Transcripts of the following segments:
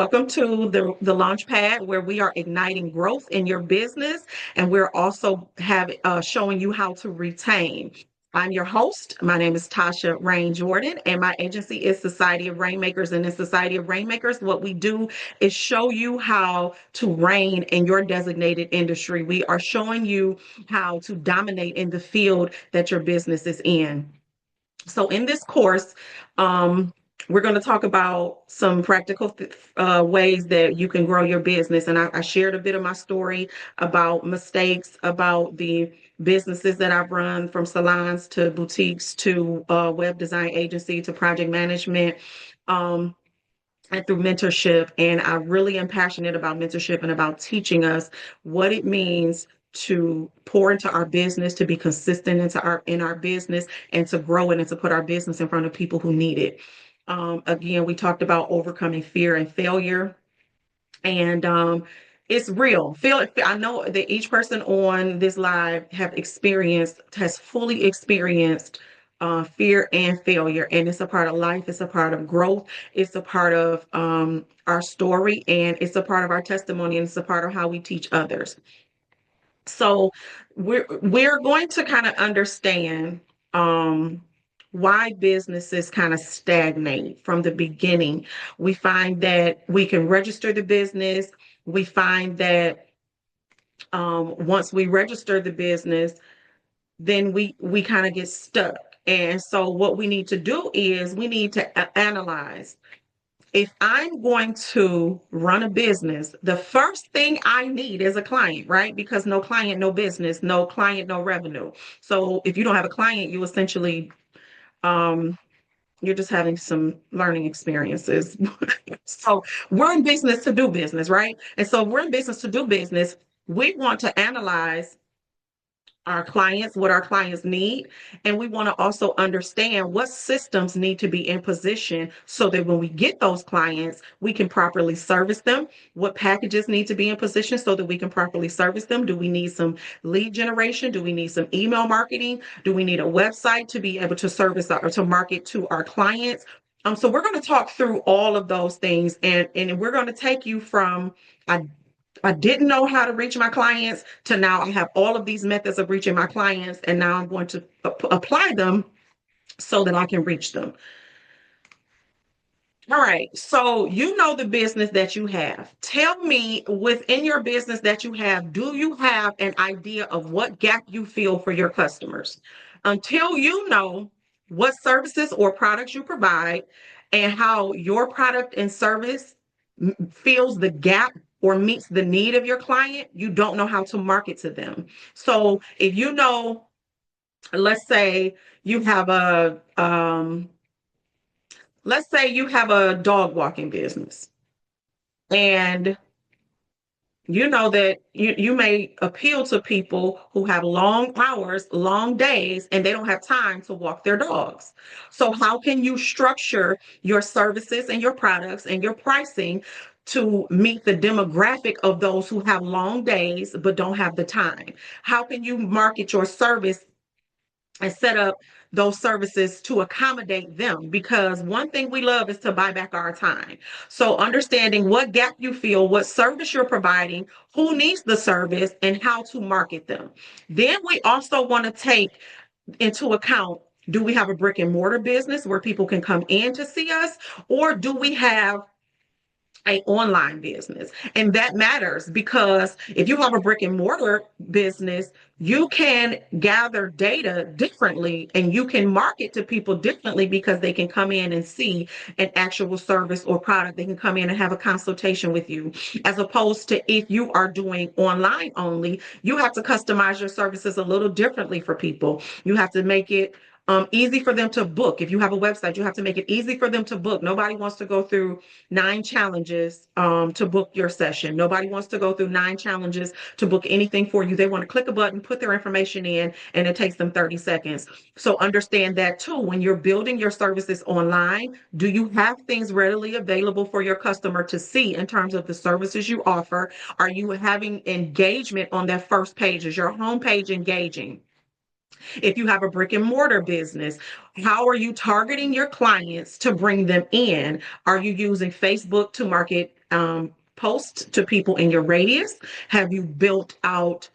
Welcome to the Launchpad, where we are igniting growth in your business, and we're also showing you how to retain. I'm your host. My name is Tasha Rain Jordan, and my agency is Society of Rainmakers. And in Society of Rainmakers, what we do is show you how to reign in your designated industry. We are showing you how to dominate in the field that your business is in. So in this course, we're going to talk about some practical ways that you can grow your business. And I shared a bit of my story about mistakes, about the businesses that I've run, from salons to boutiques to web design agency to project management. And through mentorship. And I really am passionate about mentorship and about teaching us what it means to pour into our business, to be consistent in our business, and to grow it and to put our business in front of people who need it. Again, we talked about overcoming fear and failure, and it's real. I know that each person on this live has fully experienced fear and failure, and it's a part of life. It's a part of growth. It's a part of our story, and it's a part of our testimony, and it's a part of how we teach others. So we're going to kind of understand why businesses kind of stagnate from the beginning. We find that we can register the business. We find that once we register the business, then we kind of get stuck. And so what we need to do is we need to analyze. If I'm going to run a business, the first thing I need is a client, right? Because no client, no business, no client, no revenue. So if you don't have a client, you essentially, you're just having some learning experiences. So we're in business to do business, right? And so we're in business to do business. We want to analyze what our clients need. And we want to also understand what systems need to be in position so that when we get those clients, we can properly service them. What packages need to be in position so that we can properly service them? Do we need some lead generation? Do we need some email marketing? Do we need a website to be able to service or to market to our clients? So we're going to talk through all of those things, and we're going to take you from I didn't know how to reach my clients to now I have all of these methods of reaching my clients, and now I'm going to apply them so that I can reach them. All right. So you know the business that you have. Tell me, within your business that you have, do you have an idea of what gap you feel for your customers? Until you know what services or products you provide and how your product and service fills the gap or meets the need of your client, you don't know how to market to them. So if you know, let's say you have a dog walking business, and you know that you may appeal to people who have long hours, long days, and they don't have time to walk their dogs. So how can you structure your services and your products and your pricing to meet the demographic of those who have long days but don't have the time? How can you market your service and set up those services to accommodate them? Because one thing we love is to buy back our time. So understanding what gap you feel, what service you're providing, who needs the service, and how to market them. Then we also want to take into account, do we have a brick and mortar business where people can come in to see us, or do we have an online business? And that matters, because if you have a brick and mortar business, you can gather data differently and you can market to people differently, because they can come in and see an actual service or product. They can come in and have a consultation with you, as opposed to if you are doing online only, you have to customize your services a little differently for people. You have to make it easy for them to book. If you have a website, you have to make it easy for them to book. Nobody wants to go through 9 challenges to book your session. Nobody wants to go through 9 challenges to book anything for you. They want to click a button, put their information in, and it takes them 30 seconds. So understand that too. When you're building your services online, do you have things readily available for your customer to see in terms of the services you offer? Are you having engagement on that first page? Is your homepage engaging? If you have a brick and mortar business, how are you targeting your clients to bring them in? Are you using Facebook to market post to people in your radius? Have you built out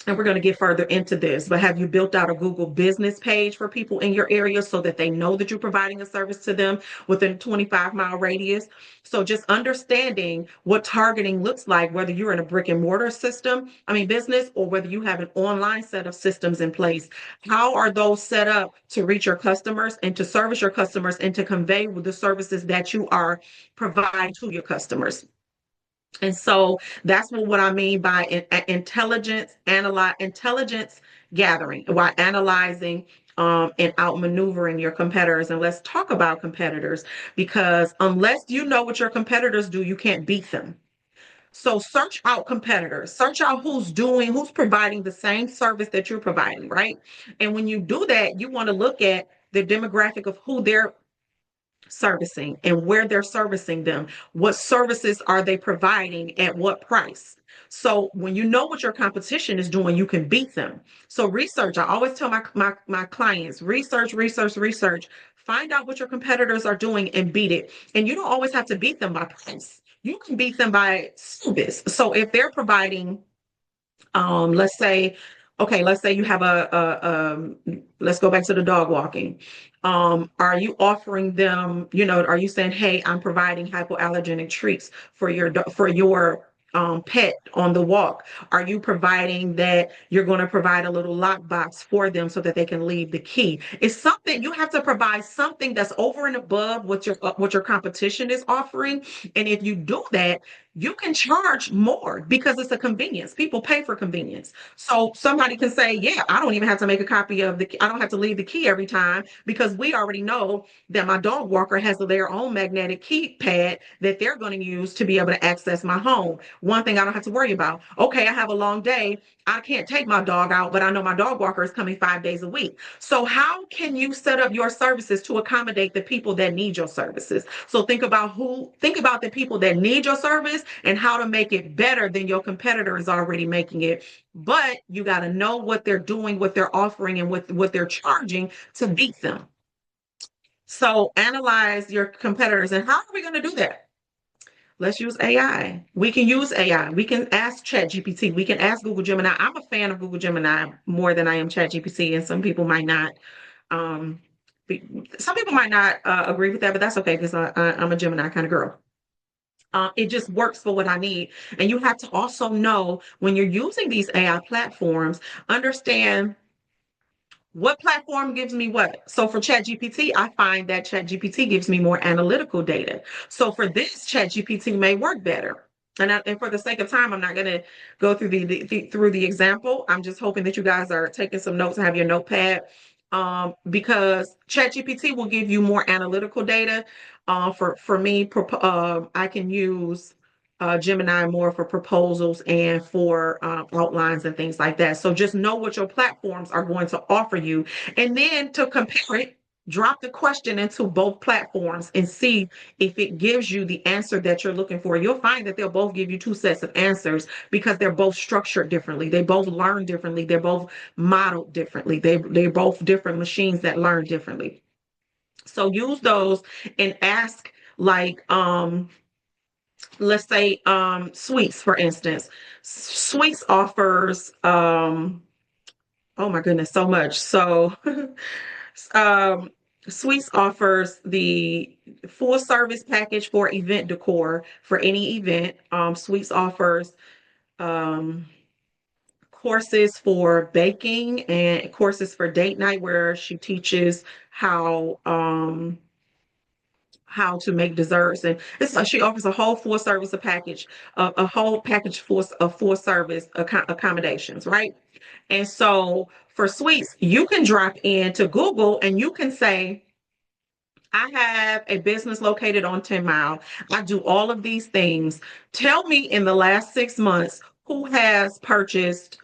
and we're going to get further into this, but have you built out a Google business page for people in your area so that they know that you're providing a service to them within a 25-mile radius? So just understanding what targeting looks like, whether you're in a brick and mortar business, or whether you have an online set of systems in place. How are those set up to reach your customers and to service your customers and to convey the services that you are providing to your customers? And so that's what I mean by intelligence gathering, by analyzing and outmaneuvering your competitors. And let's talk about competitors, because unless you know what your competitors do, you can't beat them. So search out competitors, search out who's providing the same service that you're providing, right? And when you do that, you want to look at the demographic of who they're servicing and where they're servicing them. What services are they providing at what price? So when you know what your competition is doing, you can beat them. So research, I always tell my clients, research, find out what your competitors are doing and beat it. And you don't always have to beat them by price. You can beat them by service. So if they're providing, let's say, okay, let's say you have let's go back to the dog walking. Are you offering them, are you saying, hey, I'm providing hypoallergenic treats for your pet on the walk? Are you providing that you're going to provide a little lockbox for them so that they can leave the key? It's something you have to provide, something that's over and above what your competition is offering. And if you do that, you can charge more because it's a convenience. People pay for convenience. So somebody can say, yeah, I don't even have to make a copy of I don't have to leave the key every time, because we already know that my dog walker has their own magnetic keypad that they're going to use to be able to access my home. One thing I don't have to worry about. Okay, I have a long day. I can't take my dog out, but I know my dog walker is coming 5 days a week. So how can you set up your services to accommodate the people that need your services? So think about the people that need your service and how to make it better than your competitor is already making it. But you got to know what they're doing, what they're offering, and what they're charging to beat them. So analyze your competitors. And how are we going to do that? Let's use AI. We can use AI. We can ask ChatGPT. We can ask Google Gemini. I'm a fan of Google Gemini more than I am ChatGPT, and some people might not. Some people might not agree with that, but that's okay, because I'm a Gemini kind of girl. It just works for what I need. And you have to also know, when you're using these AI platforms, understand what platform gives me what. So for ChatGPT, I find that ChatGPT gives me more analytical data. So for this, ChatGPT may work better. And for the sake of time, I'm not going to go through the example. I'm just hoping that you guys are taking some notes and have your notepad, because ChatGPT will give you more analytical data. For me, I can use Gemini more for proposals and for outlines and things like that. So just know what your platforms are going to offer you, and then to compare it, drop the question into both platforms and see if it gives you the answer that you're looking for. You'll find that they'll both give you two sets of answers, because they're both structured differently. They both learn differently. They're both modeled differently. They're both different machines that learn differently. So use those and ask, like, let's say Sweets, for instance. Sweets offers oh my goodness, so much. So um Sweets offers the full service package for event decor for any event. Sweets offers um courses for baking and courses for date night, where she teaches how to make desserts, and she offers a whole full service package, a whole package of full service accommodations, right? And so for Sweets, you can drop into Google and you can say, I have a business located on 10 Mile. I do all of these things. Tell me, in the last 6 months, who has purchased,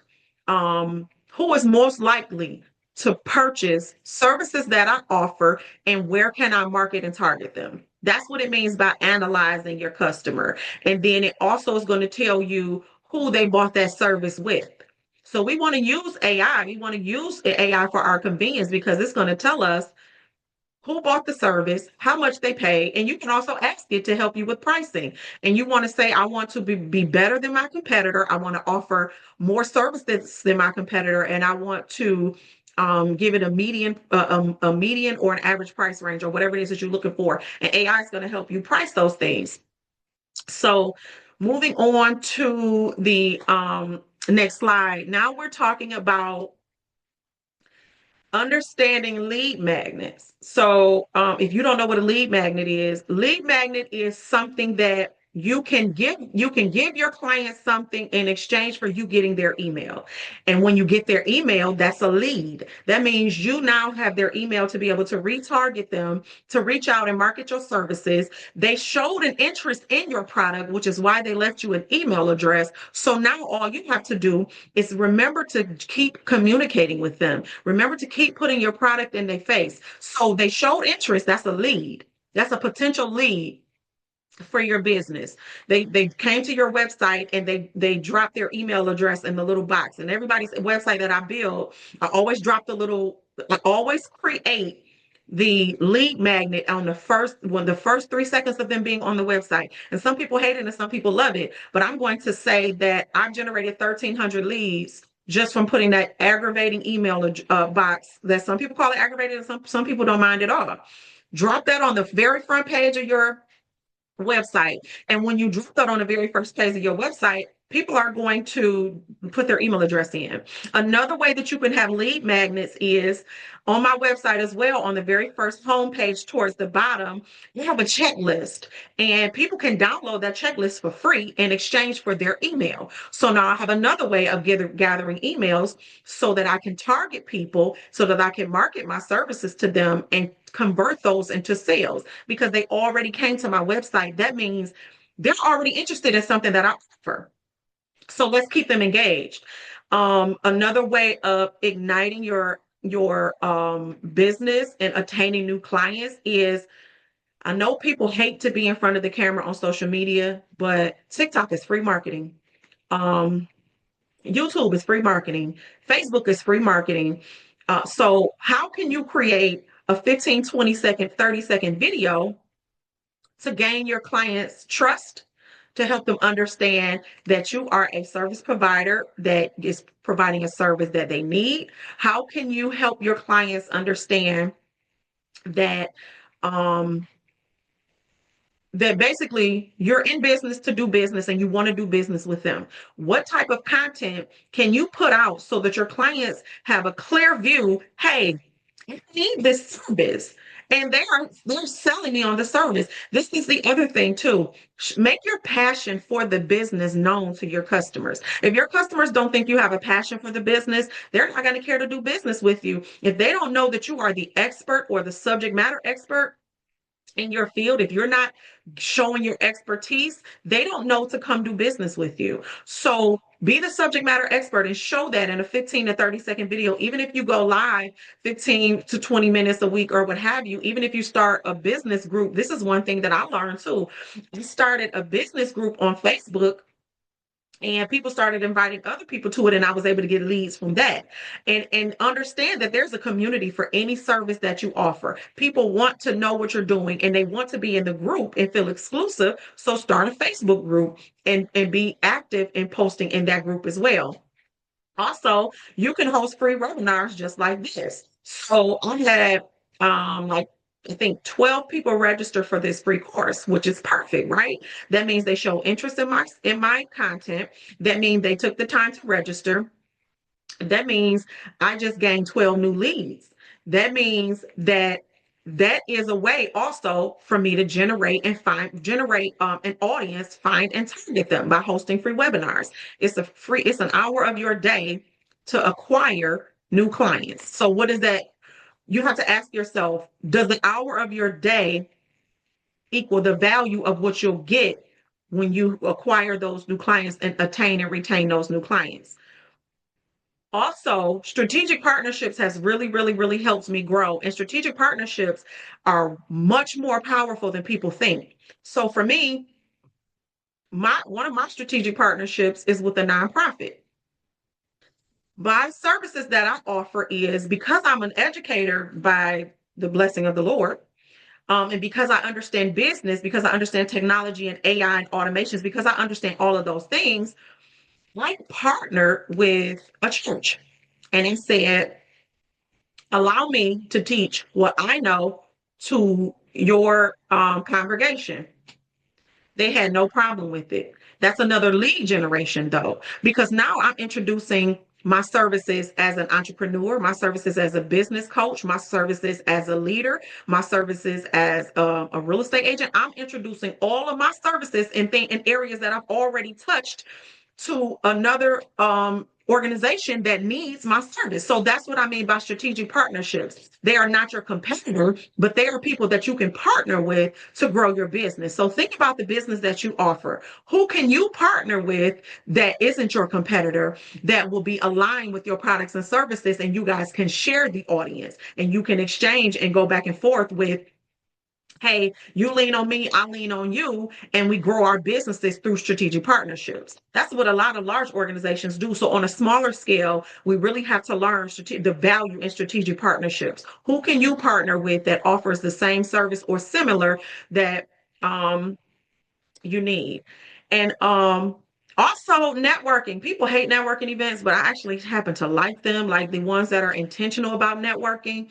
who is most likely to purchase services that I offer, and where can I market and target them? That's what it means by analyzing your customer. And then it also is going to tell you who they bought that service with. So we want to use AI. We want to use the AI for our convenience, because it's going to tell us who bought the service, how much they pay, and you can also ask it to help you with pricing. And you want to say, I want to be better than my competitor. I want to offer more services than my competitor, and I want to give it a median or an average price range or whatever it is that you're looking for. And AI is going to help you price those things. So moving on to the next slide. Now we're talking about understanding lead magnets. So if you don't know what a lead magnet is something that you can give your client something in exchange for you getting their email. And when you get their email, that's a lead. That means you now have their email to be able to retarget them, to reach out and market your services. They showed an interest in your product, which is why they left you an email address. So now all you have to do is remember to keep communicating with them. Remember to keep putting your product in their face. So they showed interest. That's a lead. That's a potential lead for your business. They came to your website and they dropped their email address in the little box. And everybody's website that I build, I always create the lead magnet on the first 3 seconds of them being on the website. And some people hate it and some people love it. But I'm going to say that I've generated 1,300 leads just from putting that aggravating email box that some people call it aggravated and some people don't mind at all. Drop that on the very front page of your website. And when you drop that on the very first page of your website, people are going to put their email address in. Another way that you can have lead magnets is on my website as well. On the very first homepage towards the bottom, you have a checklist, and people can download that checklist for free in exchange for their email. So now I have another way of gathering emails so that I can target people, so that I can market my services to them and convert those into sales because they already came to my website. That means they're already interested in something that I offer. So let's keep them engaged. Another way of igniting your business and attaining new clients is, I know people hate to be in front of the camera on social media, but TikTok is free marketing. Um, YouTube is free marketing. Facebook is free marketing. So how can you create a 15, 20-second, 30-second video to gain your clients' trust, to help them understand that you are a service provider that is providing a service that they need? How can you help your clients understand that um, that basically you're in business to do business and you want to do business with them? What type of content can you put out so that your clients have a clear view? Hey, I need this service. And they're selling me on the service. This is the other thing too. Make your passion for the business known to your customers. If your customers don't think you have a passion for the business, they're not going to care to do business with you. If they don't know that you are the expert or the subject matter expert in your field, if you're not showing your expertise, they don't know to come do business with you. So be the subject matter expert and show that in a 15 to 30-second video. Even if you go live 15 to 20 minutes a week or what have you, even if you start a business group. This is one thing that I learned too. I started a business group on Facebook, and people started inviting other people to it, and I was able to get leads from that. And understand that there's a community for any service that you offer. People want to know what you're doing and they want to be in the group and feel exclusive. So start a Facebook group and be active in posting in that group as well. Also, you can host free webinars just like this. So I had like I think 12 people register for this free course, which is perfect, right? That means they show interest in my content. That means they took the time to register. That means I just gained 12 new leads. That means that is a way also for me to generate an audience, find and target them by hosting free webinars. It's an hour of your day to acquire new clients. So what is that? You have to ask yourself, does an hour of your day equal the value of what you'll get when you acquire those new clients and attain and retain those new clients? Also, strategic partnerships has really, really, really helped me grow. And strategic partnerships are much more powerful than people think. So for me, one of my strategic partnerships is with a nonprofit. My services that I offer is, because I'm an educator by the blessing of the Lord, and because I understand business, because I understand technology and AI and automations, because I understand all of those things, I partnered with a church and it said, allow me to teach what I know to your congregation. They had no problem with it. That's another lead generation, though, because now I'm introducing my services as an entrepreneur, my services as a business coach, my services as a leader, my services as a real estate agent. I'm introducing all of my services in areas that I've already touched to another organization that needs my service. So that's what I mean by strategic partnerships. They are not your competitor, but they are people that you can partner with to grow your business. So think about the business that you offer. Who can you partner with that isn't your competitor, that will be aligned with your products and services, and you guys can share the audience and you can exchange and go back and forth with, hey, you lean on me, I lean on you, and we grow our businesses through strategic partnerships. That's what a lot of large organizations do. So on a smaller scale, we really have to learn the value in strategic partnerships. Who can you partner with that offers the same service or similar that um, you need? And also networking. People hate networking events, but I actually happen to like them, like the ones that are intentional about networking.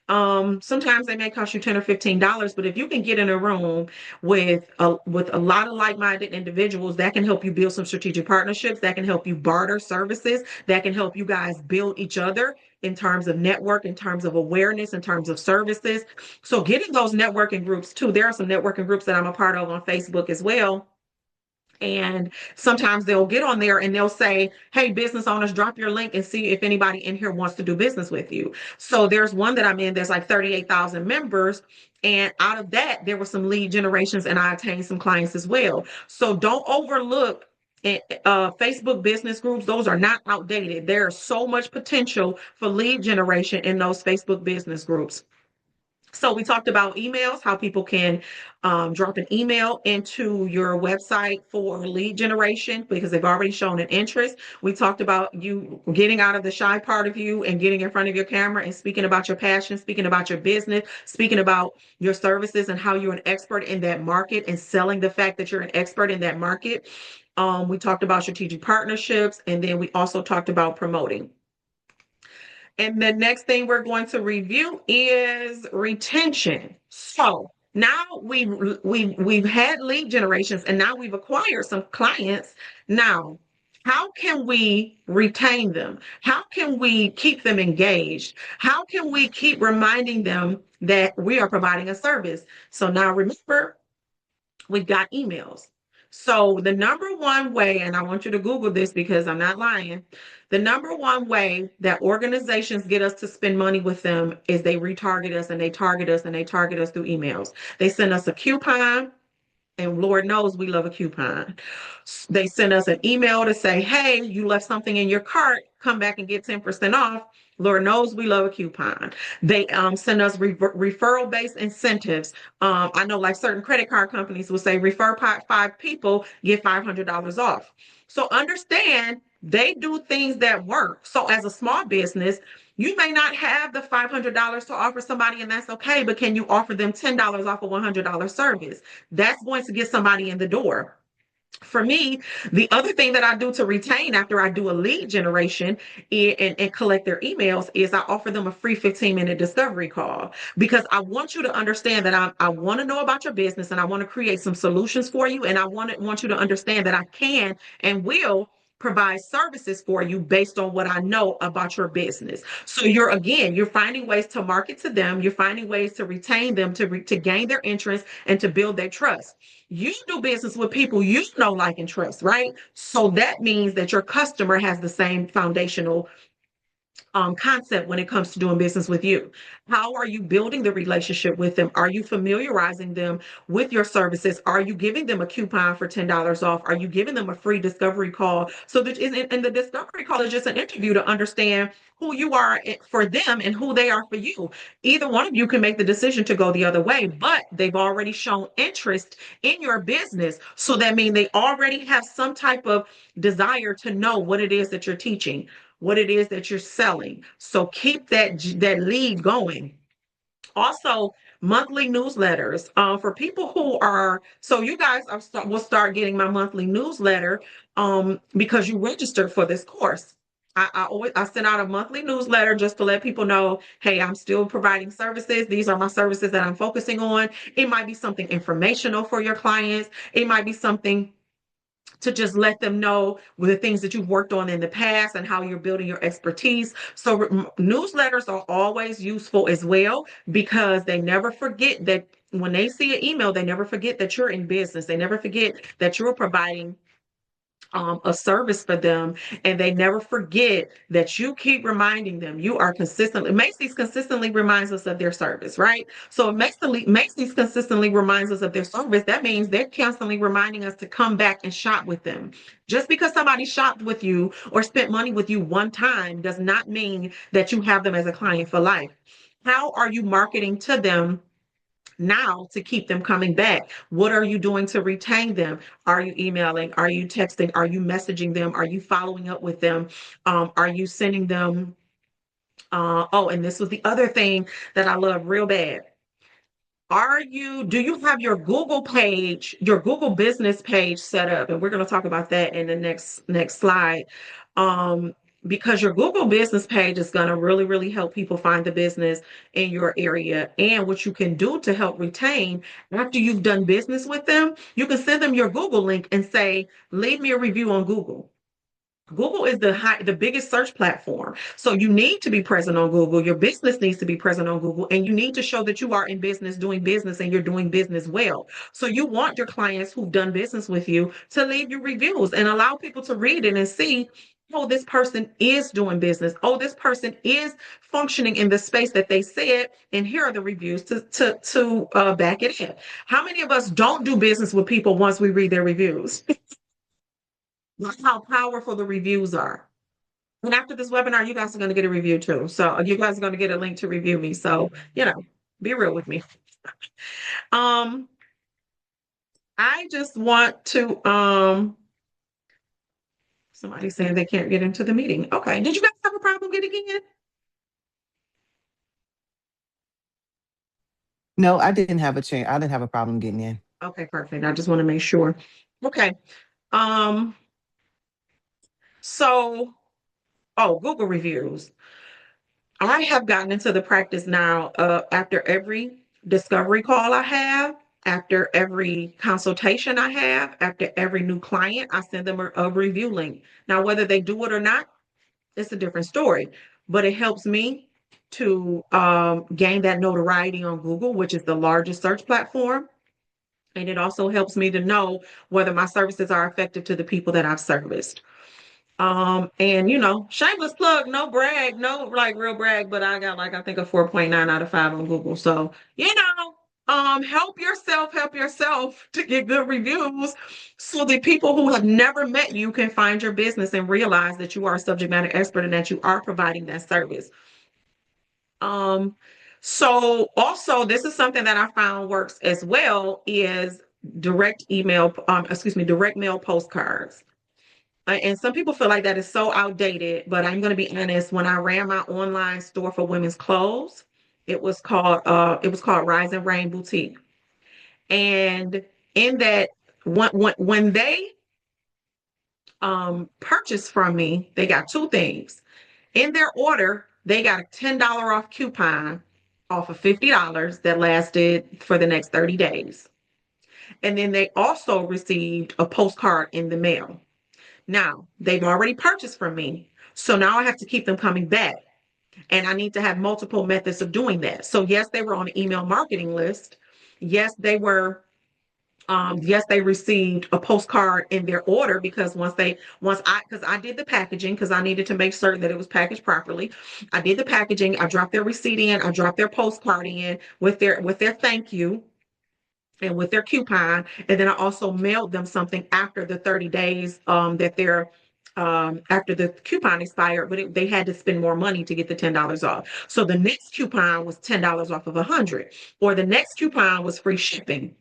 Sometimes they may cost you $10 or $15, but if you can get in a room with a lot of like-minded individuals, that can help you build some strategic partnerships, that can help you barter services, that can help you guys build each other in terms of network, in terms of awareness, in terms of services. So getting those networking groups too. There are some networking groups that I'm a part of on Facebook as well. And sometimes they'll get on there and they'll say, hey, business owners, drop your link and see if anybody in here wants to do business with you. So there's one that I'm in, there's like 38,000 members. And out of that, there were some lead generations and I attained some clients as well. So don't overlook Facebook business groups. Those are not outdated. There's so much potential for lead generation in those Facebook business groups. So we talked about emails, how people can drop an email into your website for lead generation because they've already shown an interest. We talked about you getting out of the shy part of you and getting in front of your camera and speaking about your passion, speaking about your business, speaking about your services and how you're an expert in that market and selling the fact that you're an expert in that market. We talked about strategic partnerships, and then we also talked about promoting. And the next thing we're going to review is retention. So now we've had lead generations and now we've acquired some clients. Now, how can we retain them? How can we keep them engaged? How can we keep reminding them that we are providing a service? So now remember, we've got emails. So the number one way, and I want you to Google this because I'm not lying, the number one way that organizations get us to spend money with them is they retarget us and they target us and they target us through emails. They send us a coupon, and Lord knows we love a coupon. They send us an email to say, hey, you left something in your cart, come back and get 10% off. Lord knows we love a coupon. They send us referral-based incentives. I know like certain credit card companies will say refer 5 people, get $500 off. So understand they do things that work. So as a small business, you may not have the $500 to offer somebody, and that's okay, but can you offer them $10 off a $100 service? That's going to get somebody in the door. For me, the other thing that I do to retain after I do a lead generation and collect their emails is I offer them a free 15-minute discovery call because I want you to understand that I want to know about your business and I want to create some solutions for you. And I want you to understand that I can and will provide services for you based on what I know about your business. So you're finding ways to market to them. You're finding ways to retain them, to gain their interest and to build their trust. You do business with people you know, like, and trust, right? So that means that your customer has the same foundational concept when it comes to doing business with you. How are you building the relationship with them? Are you familiarizing them with your services? Are you giving them a coupon for $10 off? Are you giving them a free discovery call? So that and the discovery call is just an interview to understand who you are for them and who they are for you. Either one of you can make the decision to go the other way, but they've already shown interest in your business. So that means they already have some type of desire to know what it is that you're teaching, what it is that you're selling. So keep that lead going. Also, monthly newsletters. For people who are, so you guys will start getting my monthly newsletter because you registered for this course. I send out a monthly newsletter just to let people know, hey, I'm still providing services. These are my services that I'm focusing on. It might be something informational for your clients. It might be something to just let them know the things that you've worked on in the past and how you're building your expertise. So newsletters are always useful as well because they never forget that when they see an email, they never forget that you're in business. They never forget that you're providing a service for them, and they never forget that you keep reminding them. You are consistently. Macy's consistently reminds us of their service, right? So Macy's consistently reminds us of their service. That means they're constantly reminding us to come back and shop with them. Just because somebody shopped with you or spent money with you one time does not mean that you have them as a client for life. How are you marketing to them now to keep them coming back? What are you doing to retain them? Are you emailing? Are you texting? Are you messaging them? Are you following up with them? Are you sending them? Oh, and this was the other thing that I love real bad. Do you have your Google page, your Google business page set up? And we're going to talk about that in the next slide. Um, because your Google business page is going to really, really help people find the business in your area. And what you can do to help retain after you've done business with them, you can send them your Google link and say, leave me a review on Google. Google is the biggest search platform. So you need to be present on Google. Your business needs to be present on Google, and you need to show that you are in business, doing business, and you're doing business well. So you want your clients who've done business with you to leave you reviews and allow people to read it and see, oh, this person is doing business. Oh, this person is functioning in the space that they said, and here are the reviews to back it in. How many of us don't do business with people once we read their reviews? That's how powerful the reviews are. And after this webinar, you guys are going to get a review too. So you guys are going to get a link to review me. So, be real with me. Um, I just want to, somebody's saying they can't get into the meeting. Okay. Did you guys have a problem getting in? No, I didn't have a chance. I didn't have a problem getting in. Okay, perfect. I just want to make sure. Okay. Um, so, oh, Google reviews. I have gotten into the practice now after every discovery call I have, after every consultation I have, after every new client, I send them a review link. Now, whether they do it or not, it's a different story, but it helps me to gain that notoriety on Google, which is the largest search platform. And it also helps me to know whether my services are effective to the people that I've serviced. And shameless plug, no brag, no like real brag, but I got like I think a 4.9 out of 5 on Google. So, help yourself to get good reviews so that people who have never met you can find your business and realize that you are a subject matter expert and that you are providing that service. So also this is something that I found works as well is direct mail postcards. And some people feel like that is so outdated, but I'm going to be honest. When I ran my online store for women's clothes, it was called Rise and Reign Boutique. And in that, when they purchased from me, they got two things. In their order, they got a $10 off coupon off of $50 that lasted for the next 30 days. And then they also received a postcard in the mail. Now, they've already purchased from me. So now I have to keep them coming back. And I need to have multiple methods of doing that. So yes, they were on an email marketing list. Yes, they received a postcard in their order because because I did the packaging because I needed to make certain that it was packaged properly. I did the packaging, I dropped their receipt in, I dropped their postcard in with their thank you and with their coupon. And then I also mailed them something after the 30 days after the coupon expired, but they had to spend more money to get the $10 off. So the next coupon was $10 off of 100, or the next coupon was free shipping.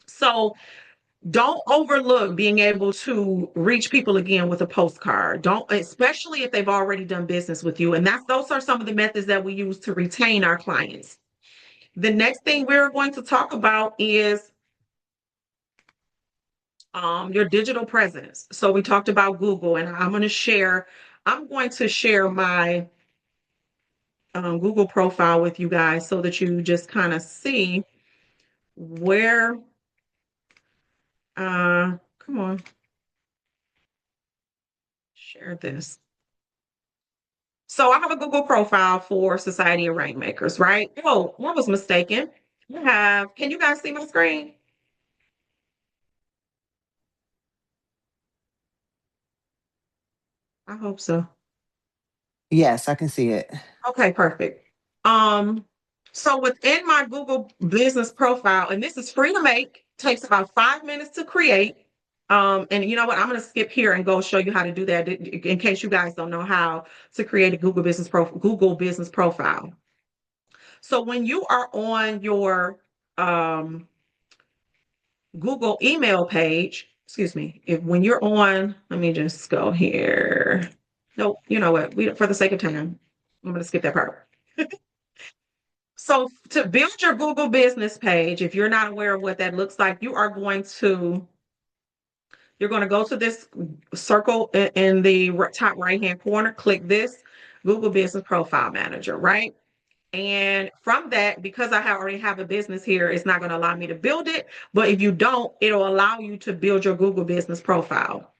So don't overlook being able to reach people again with a postcard. Don't, especially if they've already done business with you. And those are some of the methods that we use to retain our clients. The next thing we're going to talk about is your digital presence. So we talked about Google, and I'm going to share my Google profile with you guys so that you just kind of see where, come on, share this. So I have a Google profile for Society of Rainmakers, right? Oh, I was mistaken. Can you guys see my screen? I hope so. Yes, I can see it. Okay, perfect. Um, so within my Google business profile, and this is free to make, takes about 5 minutes to create. And you know what? I'm going to skip here and go show you how to do that in case you guys don't know how to create a Google business profile. So when you are on your um, Google email page, excuse me, if when you're on, let me just go here. Nope, you know what? For the sake of time, I'm going to skip that part. So to build your Google business page, if you're not aware of what that looks like, you're going to go to this circle in the top right hand corner, click this Google Business Profile Manager, right? And from that, because I already have a business here, it's not going to allow me to build it. But if you don't, it'll allow you to build your Google business profile.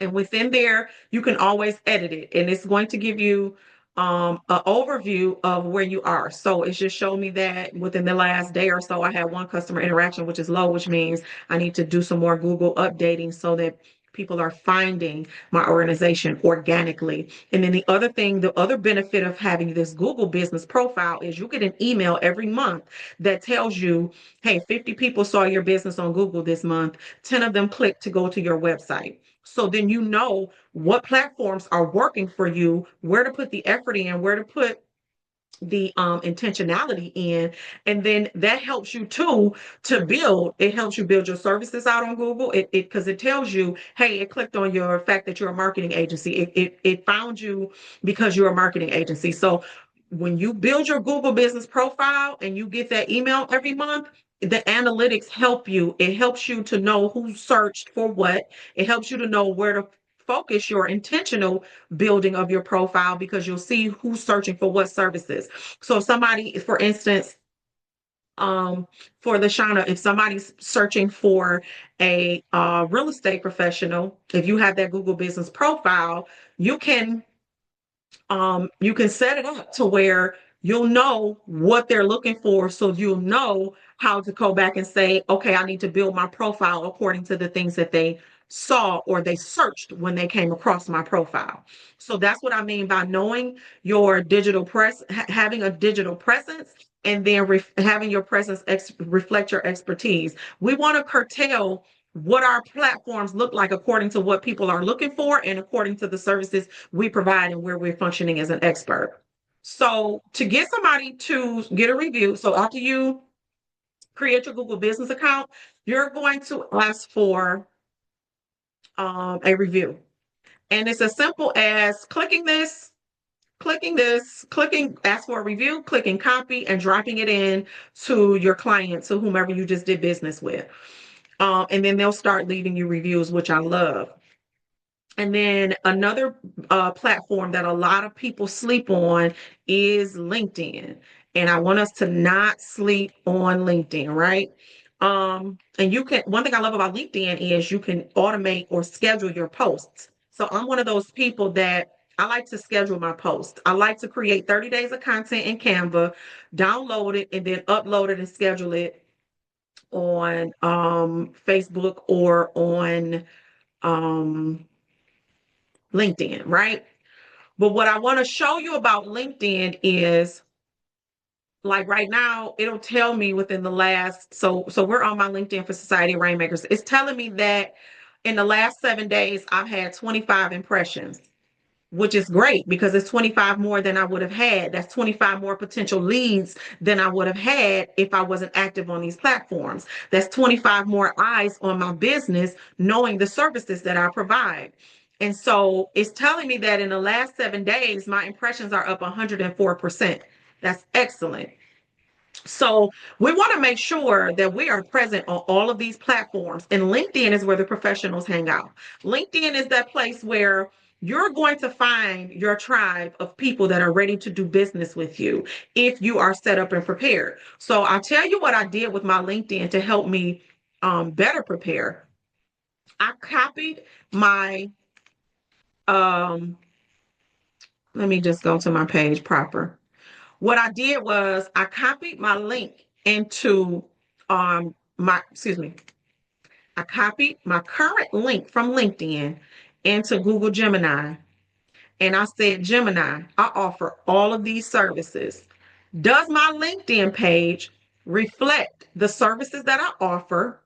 And within there, you can always edit it. And it's going to give you an overview of where you are. So it's just showed me that within the last day or so, I had one customer interaction, which is low, which means I need to do some more Google updating so that people are finding my organization organically. And then the other benefit of having this Google business profile is you get an email every month that tells you, hey, 50 people saw your business on Google this month. 10 of them clicked to go to your website. So then you know what platforms are working for you, where to put the effort in, where to put the intentionality in, and then that helps you too to build. It helps you build your services out on Google. It because it tells you, hey, it clicked on your fact that you're a marketing agency. It found you because you're a marketing agency. So when you build your Google business profile and you get that email every month, the analytics help you. It helps you to know who searched for what. It helps you to know where to focus your intentional building of your profile because you'll see who's searching for what services. So if somebody, for instance, for the Shauna, if somebody's searching for a real estate professional, if you have that Google business profile, you can set it up to where you'll know what they're looking for. So you'll know how to go back and say, okay, I need to build my profile according to the things that they saw or they searched when they came across my profile. So that's what I mean by knowing your having a digital presence and then having your presence reflect your expertise. We want to curtail what our platforms look like according to what people are looking for and according to the services we provide and where we're functioning as an expert. So to get somebody to get a review, so after you create your Google business account, you're going to ask for a review. And it's as simple as clicking ask for a review, clicking copy, and dropping it in to your client, to whomever you just did business with. And then they'll start leaving you reviews, which I love. And then another platform that a lot of people sleep on is LinkedIn. And I want us to not sleep on LinkedIn, right? And one thing I love about LinkedIn is you can automate or schedule your posts. So I'm one of those people that I like to schedule my posts. I like to create 30 days of content in Canva, download it, and then upload it and schedule it on Facebook or on um, LinkedIn, right? But what I want to show you about LinkedIn is like right now, it'll tell me within the last, so we're on my LinkedIn for Society of Rainmakers. It's telling me that in the last 7 days, I've had 25 impressions, which is great because it's 25 more than I would have had. That's 25 more potential leads than I would have had if I wasn't active on these platforms. That's 25 more eyes on my business, knowing the services that I provide. And so it's telling me that in the last 7 days, my impressions are up 104%. That's excellent. So we want to make sure that we are present on all of these platforms. And LinkedIn is where the professionals hang out. LinkedIn is that place where you're going to find your tribe of people that are ready to do business with you if you are set up and prepared. So I'll tell you what I did with my LinkedIn to help me better prepare. I copied my, um, let me just go to my page proper. What I did was I copied my link into excuse me, I copied my current link from LinkedIn into Google Gemini. And I said, Gemini, I offer all of these services. Does my LinkedIn page reflect the services that I offer?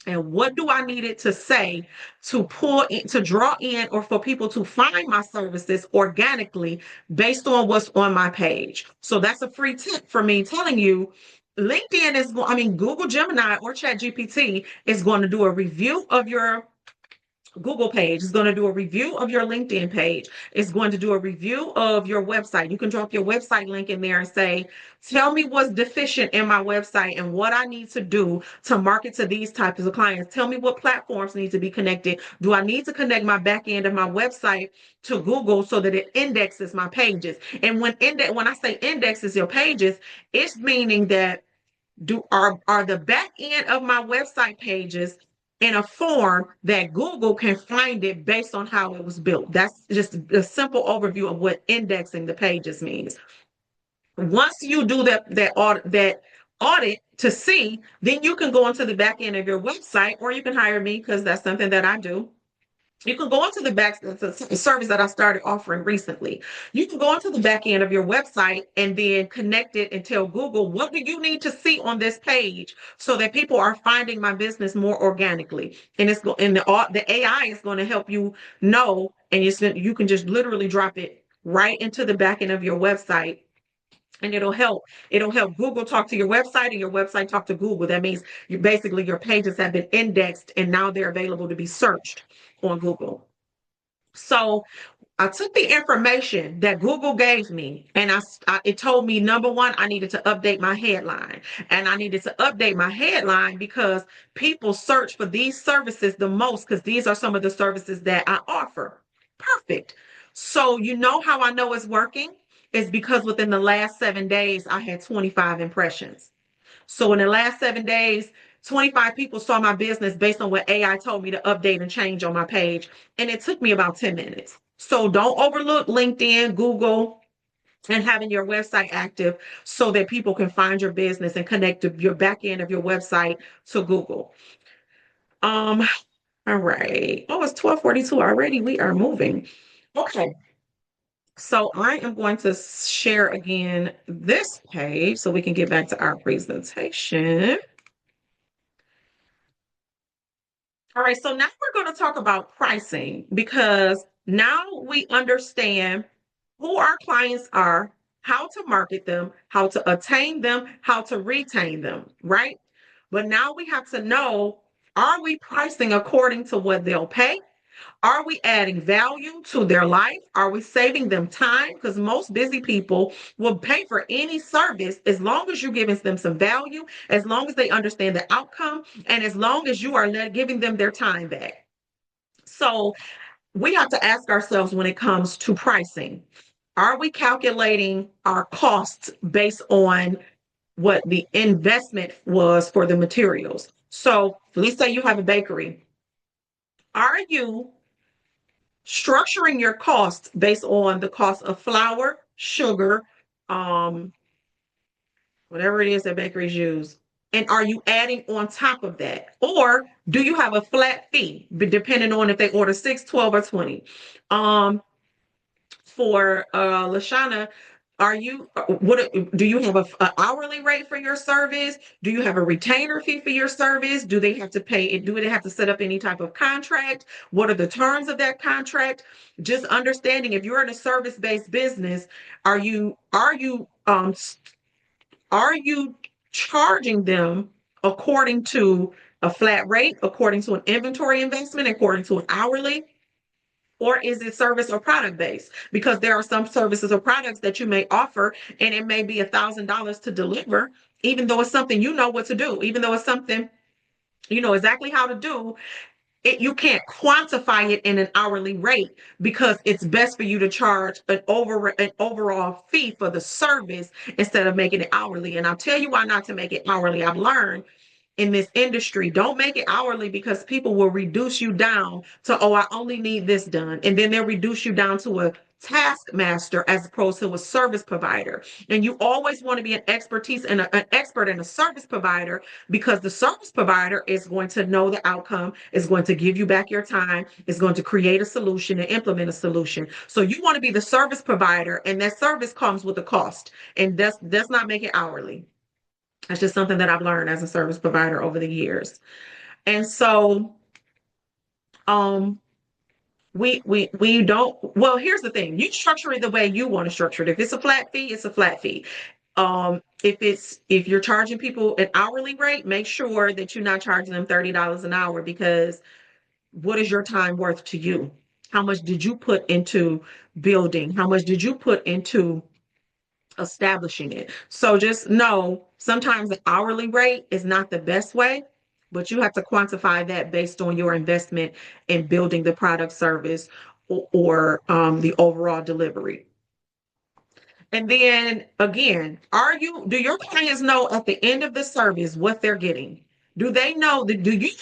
And what do I need it to say to pull in, to draw in, or for people to find my services organically based on what's on my page? So that's a free tip for me telling you LinkedIn is, I mean, Google Gemini or ChatGPT is going to do a review of your Google page, is going to do a review of your LinkedIn page, is going to do a review of your website. You can drop your website link in there and say, tell me what's deficient in my website and what I need to do to market to these types of clients. Tell me what platforms need to be connected. Do I need to connect my back end of my website to Google so that it indexes my pages? And when I say indexes your pages, it's meaning that are the back end of my website pages in a form that Google can find it based on how it was built. That's just a simple overview of what indexing the pages means. Once you do that audit to see, then you can go into the back end of your website, or you can hire me because that's something that I do. You can go into the back, the service that I started offering recently. You can go into the back end of your website and then connect it and tell Google, what do you need to see on this page so that people are finding my business more organically? And the AI is going to help you know, and you can just literally drop it right into the back end of your website, and it'll help Google talk to your website and your website talk to Google. That means your pages have been indexed and now they're available to be searched on Google. So I took the information that Google gave me, and it told me, number one, I needed to update my headline. And I needed to update my headline because people search for these services the most, because these are some of the services that I offer. Perfect. So you know how I know it's working? Is because within the last 7 days, I had 25 impressions. So in the last 7 days, 25 people saw my business based on what AI told me to update and change on my page. And it took me about 10 minutes. So don't overlook LinkedIn, Google, and having your website active so that people can find your business and connect your back end of your website to Google. Um, all right. Oh, it's 12:42 already. We are moving. Okay. So I am going to share again this page so we can get back to our presentation. All right, so now we're going to talk about pricing, because now we understand who our clients are, how to market them, how to attain them, how to retain them, right? But now we have to know, are we pricing according to what they'll pay? Are we adding value to their life? Are we saving them time? Because most busy people will pay for any service as long as you're giving them some value, as long as they understand the outcome, and as long as you are giving them their time back. So we have to ask ourselves, when it comes to pricing, are we calculating our costs based on what the investment was for the materials? So let's say you have a bakery. Are you structuring your costs based on the cost of flour, sugar, um, whatever it is that bakeries use? And are you adding on top of that? Or do you have a flat fee, depending on if they order 6, 12, or 20? For Lashana, what do you have a hourly rate for your service? Do you have a retainer fee for your service? Do they have to pay it? Do they have to set up any type of contract? What are the terms of that contract? Just understanding, if you're in a service-based business, are you charging them according to a flat rate, according to an inventory investment, according to an hourly? Or is it service or product based? Because there are some services or products that you may offer, and it may be $1,000 to deliver even though it's something you know what to do, even though it's something you know exactly how to do, you can't quantify it in an hourly rate because it's best for you to charge an overall fee for the service instead of making it hourly. And I'll tell you why not to make it hourly. I've learned in this industry, don't make it hourly because people will reduce you down to, oh, I only need this done. And then they'll reduce you down to a taskmaster as opposed to a service provider. And you always want to be an expert and a service provider, because the service provider is going to know the outcome, is going to give you back your time, is going to create a solution and implement a solution. So you want to be the service provider, and that service comes with a cost. And does not make it hourly. That's just something that I've learned as a service provider over the years. And so um we don't, well, here's the thing. You structure it the way you want to structure it. If it's a flat fee, it's a flat fee. If you're charging people an hourly rate, make sure that you're not charging them $30 an hour, because what is your time worth to you? How much did you put into building? How much did you put into establishing it? So just know sometimes the hourly rate is not the best way, but you have to quantify that based on your investment in building the product, service, or the overall delivery. And then again, do your clients know at the end of the service what they're getting? Do they know that, do you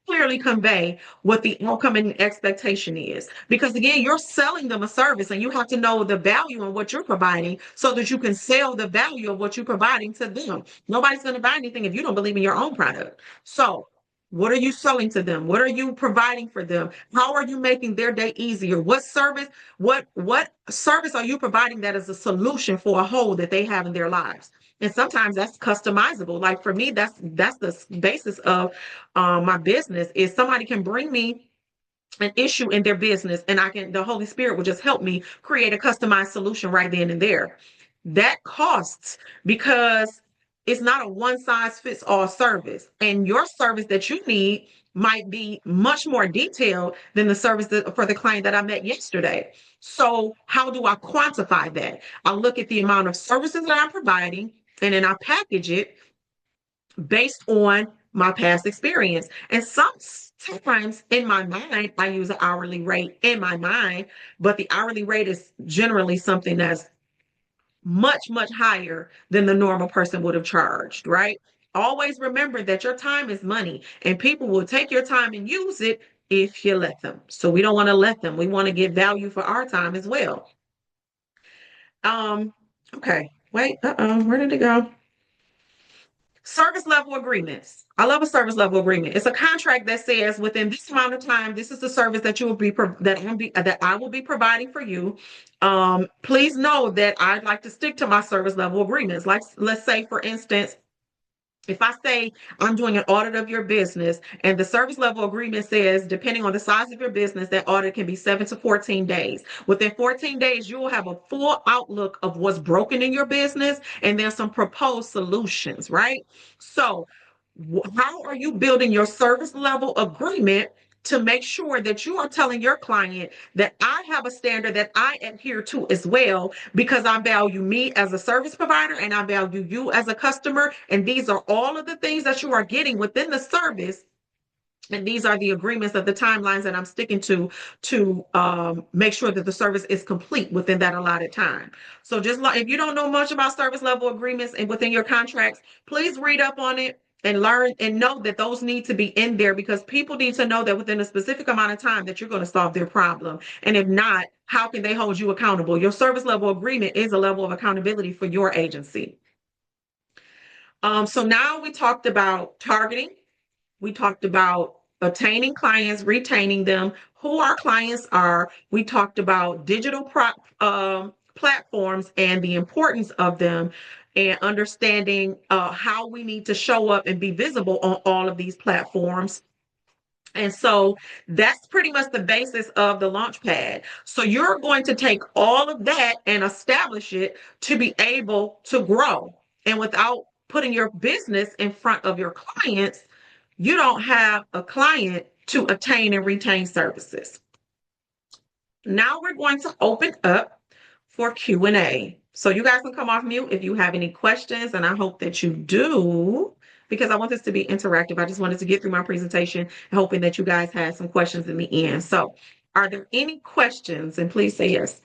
clearly convey what the outcome and expectation is? Because again, you're selling them a service and you have to know the value in what you're providing so that you can sell the value of what you're providing to them. Nobody's going to buy anything if you don't believe in your own product. So what are you selling to them? What are you providing for them? How are you making their day easier? What service are you providing that is a solution for a hole that they have in their lives? And sometimes that's customizable. Like for me, that's the basis of my business. Is somebody can bring me an issue in their business, and the Holy Spirit will just help me create a customized solution right then and there. That costs, because it's not a one size fits all service, and your service that you need might be much more detailed than the service for the client that I met yesterday. So how do I quantify that? I look at the amount of services that I'm providing, and then I package it based on my past experience. And sometimes in my mind, I use an hourly rate in my mind, but the hourly rate is generally something that's much, much higher than the normal person would have charged, right? Always remember that your time is money, and people will take your time and use it if you let them. So we don't want to let them. We want to get value for our time as well. Okay. Wait, where did it go? Service level agreements. I love a service level agreement. It's a contract that says within this amount of time, this is the service that you will be that I will be providing for you. Please know that I'd like to stick to my service level agreements. Like, let's say, for instance, if I say I'm doing an audit of your business and the service level agreement says, depending on the size of your business, that audit can be 7 to 14 days. Within 14 days, you will have a full outlook of what's broken in your business, and there's some proposed solutions, right? So how are you building your service level agreement to make sure that you are telling your client that I have a standard that I adhere to as well, because I value me as a service provider and I value you as a customer. And these are all of the things that you are getting within the service. And these are the agreements of the timelines that I'm sticking to make sure that the service is complete within that allotted time. So just like, if you don't know much about service level agreements and within your contracts, please read up on it and learn and know that those need to be in there, because people need to know that within a specific amount of time that you're going to solve their problem. And if not, how can they hold you accountable? Your service level agreement is a level of accountability for your agency. So now we talked about targeting. We talked about obtaining clients, retaining them, who our clients are. We talked about platforms and the importance of them, and understanding how we need to show up and be visible on all of these platforms. And so that's pretty much the basis of the Launchpad. So you're going to take all of that and establish it to be able to grow. And without putting your business in front of your clients, you don't have a client to obtain and retain services. Now we're going to open up for Q&A. So you guys can come off mute if you have any questions, and I hope that you do, because I want this to be interactive. I just wanted to get through my presentation, hoping that you guys had some questions in the end. So are there any questions? And please say yes.